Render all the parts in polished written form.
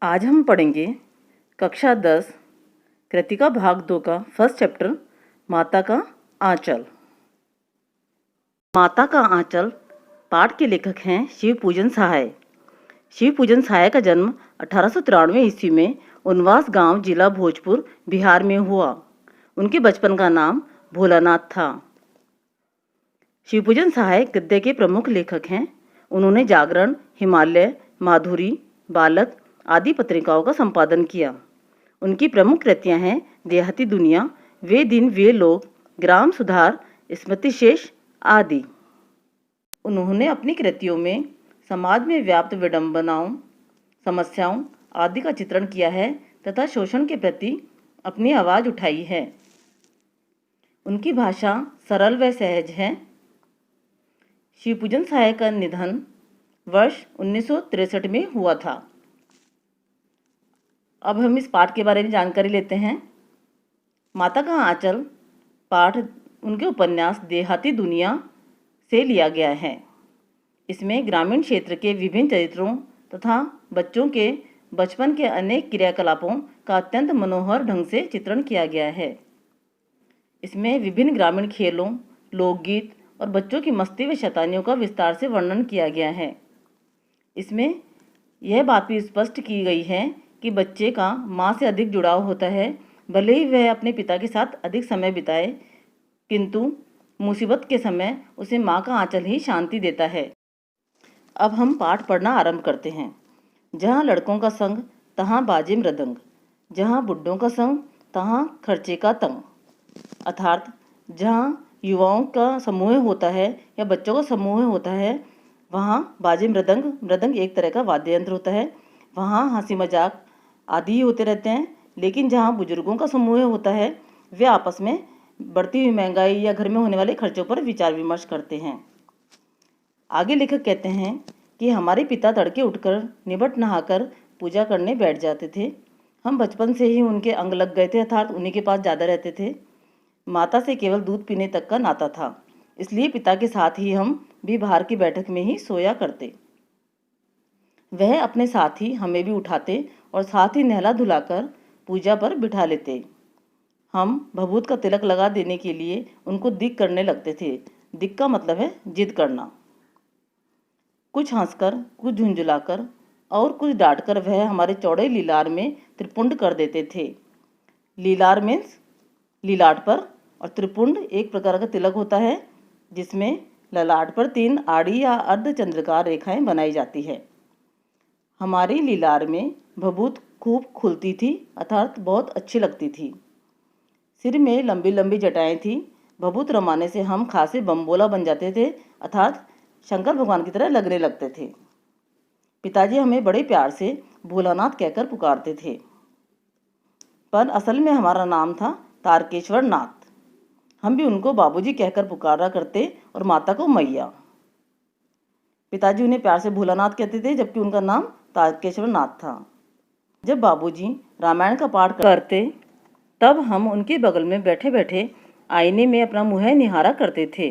आज हम पढ़ेंगे कक्षा 10 कृतिका भाग 2 का फर्स्ट चैप्टर माता का आंचल। माता का आंचल पाठ के लेखक हैं शिवपूजन सहाय। शिवपूजन सहाय का जन्म 1893 ईस्वी में उनवास गांव जिला भोजपुर बिहार में हुआ। उनके बचपन का नाम भोलानाथ था। शिवपूजन सहाय गद्य के प्रमुख लेखक हैं। उन्होंने जागरण, हिमालय, माधुरी, बालक आदि पत्रिकाओं का संपादन किया। उनकी प्रमुख कृतियां हैं देहाती दुनिया, वे दिन वे लोग, ग्राम सुधार, स्मृति शेष आदि। उन्होंने अपनी कृतियों में समाज में व्याप्त विडंबनाओं, समस्याओं आदि का चित्रण किया है तथा शोषण के प्रति अपनी आवाज़ उठाई है। उनकी भाषा सरल व सहज है। शिवपूजन सहाय का निधन वर्ष 1963 में हुआ था। अब हम इस पाठ के बारे में जानकारी लेते हैं। माता का आंचल पाठ उनके उपन्यास देहाती दुनिया से लिया गया है। इसमें ग्रामीण क्षेत्र के विभिन्न चरित्रों तथा बच्चों के बचपन के अनेक क्रियाकलापों का अत्यंत मनोहर ढंग से चित्रण किया गया है। इसमें विभिन्न ग्रामीण खेलों, लोकगीत और बच्चों की मस्ती व शैतानियों का विस्तार से वर्णन किया गया है। इसमें यह बात भी स्पष्ट की गई है कि बच्चे का माँ से अधिक जुड़ाव होता है, भले ही वह अपने पिता के साथ अधिक समय बिताए, किंतु मुसीबत के समय उसे माँ का आंचल ही शांति देता है। अब हम पाठ पढ़ना आरंभ करते हैं। जहाँ लड़कों का संग तहाँ बाजे मृदंग, जहाँ बुड्ढों का संग तहाँ खर्चे का तंग। अर्थात जहाँ युवाओं का समूह होता है या बच्चों का समूह होता है, वहाँ बाजे मृदंग एक तरह का वाद्य यंत्र होता है, वहाँ हंसी मजाक आदि ही होते रहते हैं। लेकिन जहाँ बुजुर्गों का समूह होता है, वे आपस में बढ़ती हुई महंगाई या घर में होने वाले खर्चों पर विचार विमर्श करते हैं। आगे लेखक कहते हैं कि हमारे पिता तड़के उठकर निबट नहाकर पूजा करने बैठ जाते थे। हम बचपन से ही उनके अंग लग गए थे, अर्थात उन्हीं के पास ज़्यादा रहते थे। माता से केवल दूध पीने तक का नाता था, इसलिए पिता के साथ ही हम भी बाहर की बैठक में ही सोया करते। वह अपने साथ ही हमें भी उठाते और साथ ही नहला धुलाकर पूजा पर बिठा लेते। हम भभूत का तिलक लगा देने के लिए उनको दिक करने लगते थे। दिक का मतलब है जिद करना। कुछ हंसकर, कुछ झुंझुलाकर और कुछ डांटकर वह हमारे चौड़े लीलार में त्रिपुंड कर देते थे। लीलार मीन्स लीलाट पर, और त्रिपुंड एक प्रकार का तिलक होता है जिसमें ललाट पर 3 आड़ी या अर्धचंद्रकार रेखाएं बनाई जाती है। हमारी लीलार में भभूत खूब खुलती थी, अर्थात बहुत अच्छी लगती थी। सिर में लंबी लंबी जटाएं थी। भभूत रमाने से हम खासे बम्बोला बन जाते थे, अर्थात शंकर भगवान की तरह लगने लगते थे। पिताजी हमें बड़े प्यार से भोलानाथ कहकर पुकारते थे, पर असल में हमारा नाम था तारकेश्वर नाथ। हम भी उनको बाबूजी कहकर पुकारा करते और माता को मैया। पिताजी उन्हें प्यार से भोलानाथ कहते थे, जबकि उनका नाम तारकेश्वर नाथ था। जब बाबूजी रामायण का पाठ करते तब हम उनके बगल में बैठे बैठे आईने में अपना मुँह निहारा करते थे।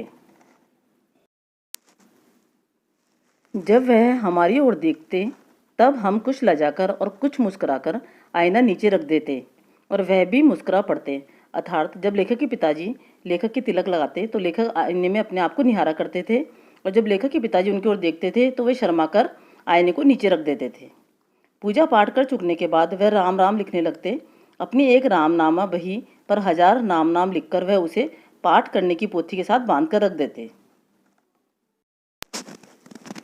जब वह हमारी ओर देखते तब हम कुछ लजाकर और कुछ मुस्कुराकर आईना नीचे रख देते और वह भी मुस्कुरा पड़ते। अर्थात जब लेखक के पिताजी लेखक की तिलक लगाते तो लेखक आईने में अपने आप को निहारा करते थे, और जब लेखक के पिताजी उनकी ओर देखते थे तो वे शर्माकर आईने को नीचे रख देते थे। पूजा पाठ कर चुकने के बाद वह राम राम लिखने लगते। अपनी एक रामनामा बही पर 1000 नाम लिखकर वह उसे पाठ करने की पोथी के साथ बांध कर रख देते।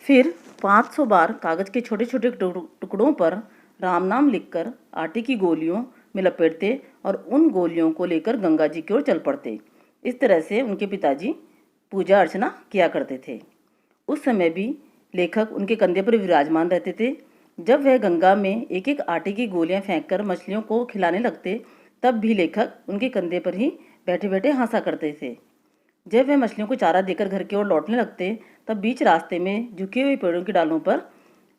फिर 500 बार कागज़ के छोटे छोटे टुकड़ों पर राम नाम लिखकर आटे की गोलियों में लपेटते और उन गोलियों को लेकर गंगा जी की ओर चल पड़ते। इस तरह से उनके पिताजी पूजा अर्चना किया करते थे। उस समय भी लेखक उनके कंधे पर विराजमान रहते थे। जब वह गंगा में एक एक आटे की गोलियां फेंककर मछलियों को खिलाने लगते, तब भी लेखक उनके कंधे पर ही बैठे बैठे हंसा करते थे। जब वह मछलियों को चारा देकर घर की ओर लौटने लगते, तब बीच रास्ते में झुके हुए पेड़ों की डालों पर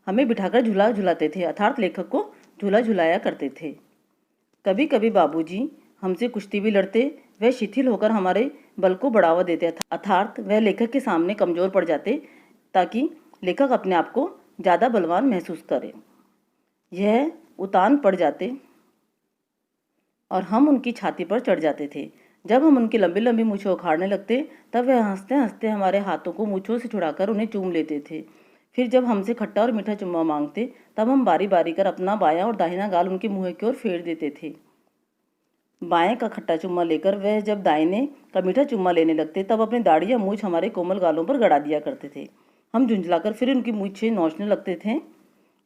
हमें बिठाकर झूला झुलाते थे, अर्थात लेखक को झूला झुलाया करते थे। कभी कभी बाबूजी हमसे कुश्ती भी लड़ते। वह शिथिल होकर हमारे बल को बढ़ावा देते, अर्थात वह लेखक के सामने कमज़ोर पड़ जाते ताकि लेखक अपने आप को ज़्यादा बलवान महसूस करे। यह उतान पड़ जाते और हम उनकी छाती पर चढ़ जाते थे। जब हम उनकी लंबी लंबी मूँछें उखाड़ने लगते तब वह हंसते हंसते हमारे हाथों को मूँछों से छुड़ाकर उन्हें चूम लेते थे। फिर जब हमसे खट्टा और मीठा चुम्मा मांगते तब हम बारी बारी कर अपना बायां और दाहिना गाल उनके मुँह की ओर फेर देते थे। बाएं का खट्टा चुम्मा लेकर वह जब दाहिने का मीठा चुम्मा लेने लगते तब अपनी दाढ़ी या मूछ हमारे कोमल गालों पर गड़ा दिया करते थे। हम झुंझलाकर फिर उनकी मूछें नोचने लगते थे।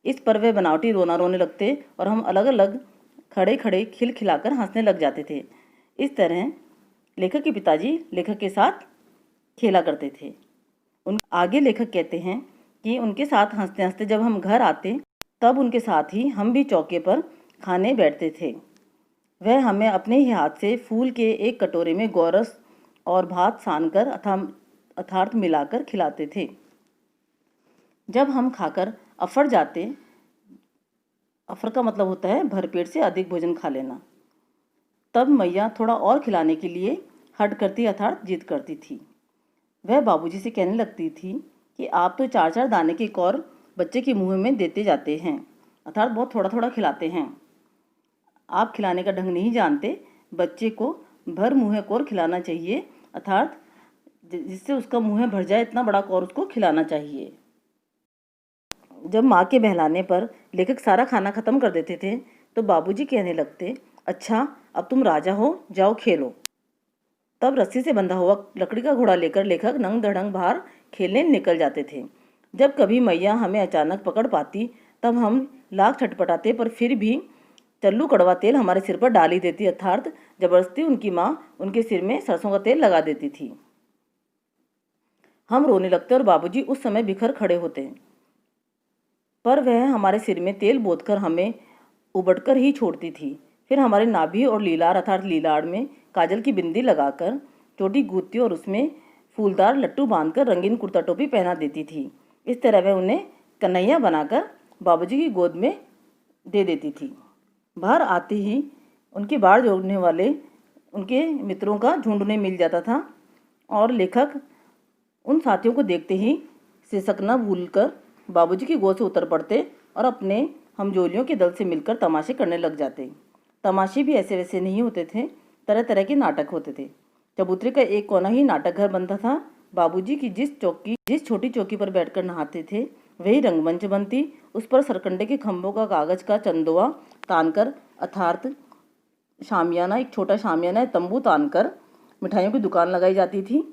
इस पर वह बनावटी रोना रोने लगते और हम अलग अलग खड़े खड़े खिलखिलाकर हंसने लग जाते थे। इस तरह लेखक के पिताजी लेखक के साथ खेला करते थे। आगे लेखक कहते हैं कि उनके साथ हंसते हंसते जब हम घर आते तब उनके साथ ही हम भी चौके पर खाने बैठते थे। वह हमें अपने ही हाथ से फूल के एक कटोरे में गोरस और भात सानकर अथार्थ मिलाकर खिलाते थे। जब हम खाकर अफर जाते, अफर का मतलब होता है भरपेट से अधिक भोजन खा लेना, तब मैया थोड़ा और खिलाने के लिए हट करती अर्थात जिद करती थी। वह बाबूजी से कहने लगती थी कि आप तो 4-4 दाने की कौर बच्चे के मुंह में देते जाते हैं, अर्थात बहुत थोड़ा थोड़ा खिलाते हैं। आप खिलाने का ढंग नहीं जानते। बच्चे को भर मुँह कौर खिलाना चाहिए, अर्थात जिससे उसका मुँह भर जाए इतना बड़ा कौर उसको खिलाना चाहिए। जब माँ के बहलाने पर लेखक सारा खाना खत्म कर देते थे तो बाबूजी कहने लगते, अच्छा अब तुम राजा हो, जाओ खेलो। तब रस्सी से बंधा हुआ लकड़ी का घोड़ा लेकर लेखक नंग धड़ंग बाहर खेलने निकल जाते थे। जब कभी मैया हमें अचानक पकड़ पाती तब हम लाख छटपटाते, पर फिर भी चल्लू कड़वा तेल हमारे सिर पर डाल ही देती, अर्थात जबरदस्ती उनकी माँ उनके सिर में सरसों का तेल लगा देती थी। हम रोने लगते और बाबूजी उस समय बिखर खड़े होते, पर वह हमारे सिर में तेल बोतकर हमें उबटकर ही छोड़ती थी। फिर हमारे नाभि और लीलार अर्थात लीलाड़ में काजल की बिंदी लगाकर चोटी गूंथती और उसमें फूलदार लट्टू बांधकर रंगीन कुर्ता टोपी पहना देती थी। इस तरह वह उन्हें कन्हैया बनाकर बाबूजी की गोद में दे देती थी। बाहर आते ही उनकी बाढ़ जोड़ने वाले उनके मित्रों का झुंड उन्हें मिल जाता था और लेखक उन साथियों को देखते ही सिसकना भूलकर बाबूजी की गोद से उतर पड़ते और अपने हमजोलियों के दल से मिलकर तमाशे करने लग जाते। तमाशे भी ऐसे वैसे नहीं होते थे, तरह तरह के नाटक होते थे। चबूतरे का एक कोना ही नाटक घर बनता था। बाबूजी की जिस छोटी चौकी पर बैठकर नहाते थे वही रंगमंच बनती। उस पर सरकंडे के खंभों का कागज का चंदोआ तानकर अर्थात शामियाना, एक छोटा शामियाना तंबू तानकर मिठाइयों की दुकान लगाई जाती थी।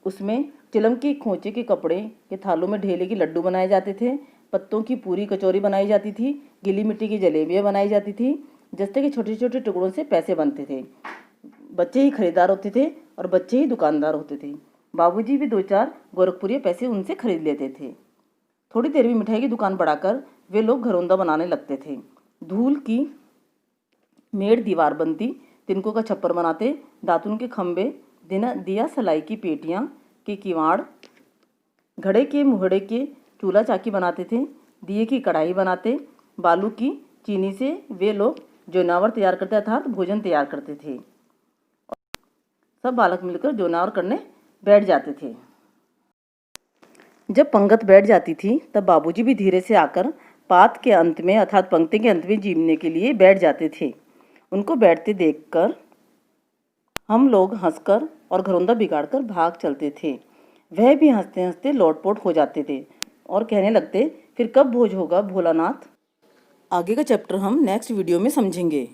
उसमें चिलम के खोचे के कपड़े के थालों में ढेले के लड्डू बनाए जाते थे, पत्तों की पूरी कचौरी बनाई जाती थी, गीली मिट्टी की जलेबियाँ बनाई जाती थी, जस्ते के छोटे छोटे टुकड़ों से पैसे बनते थे। बच्चे ही खरीदार होते थे और बच्चे ही दुकानदार होते थे। बाबूजी भी 2-4 गोरखपुरी पैसे उनसे खरीद लेते थे। थोड़ी देर में मिठाई की दुकान बढ़ाकर वे लोग घरौंदा बनाने लगते थे। धूल की मेड़ दीवार बनती, तिनकों का छप्पर बनाते, दातुन के खंभे, दिया सलाई की पेटियाँ के किवाड़, घड़े के मुहड़े के चूल्हा चाकी बनाते थे, दिए की कढ़ाई बनाते, बालू की चीनी से वे लोग जोनावर तैयार करते अर्थात भोजन तैयार करते थे। सब बालक मिलकर जोनावर करने बैठ जाते थे। जब पंगत बैठ जाती थी तब बाबूजी भी धीरे से आकर पात के अंत में अर्थात पंक्ति के अंत में जीमने के लिए बैठ जाते थे। उनको बैठते देखकर हम लोग हंसकर और घरौंदा बिगाड़कर भाग चलते थे। वह भी हंसते हंसते लोटपोट हो जाते थे और कहने लगते, फिर कब भोज होगा भोलानाथ। आगे का चैप्टर हम नेक्स्ट वीडियो में समझेंगे।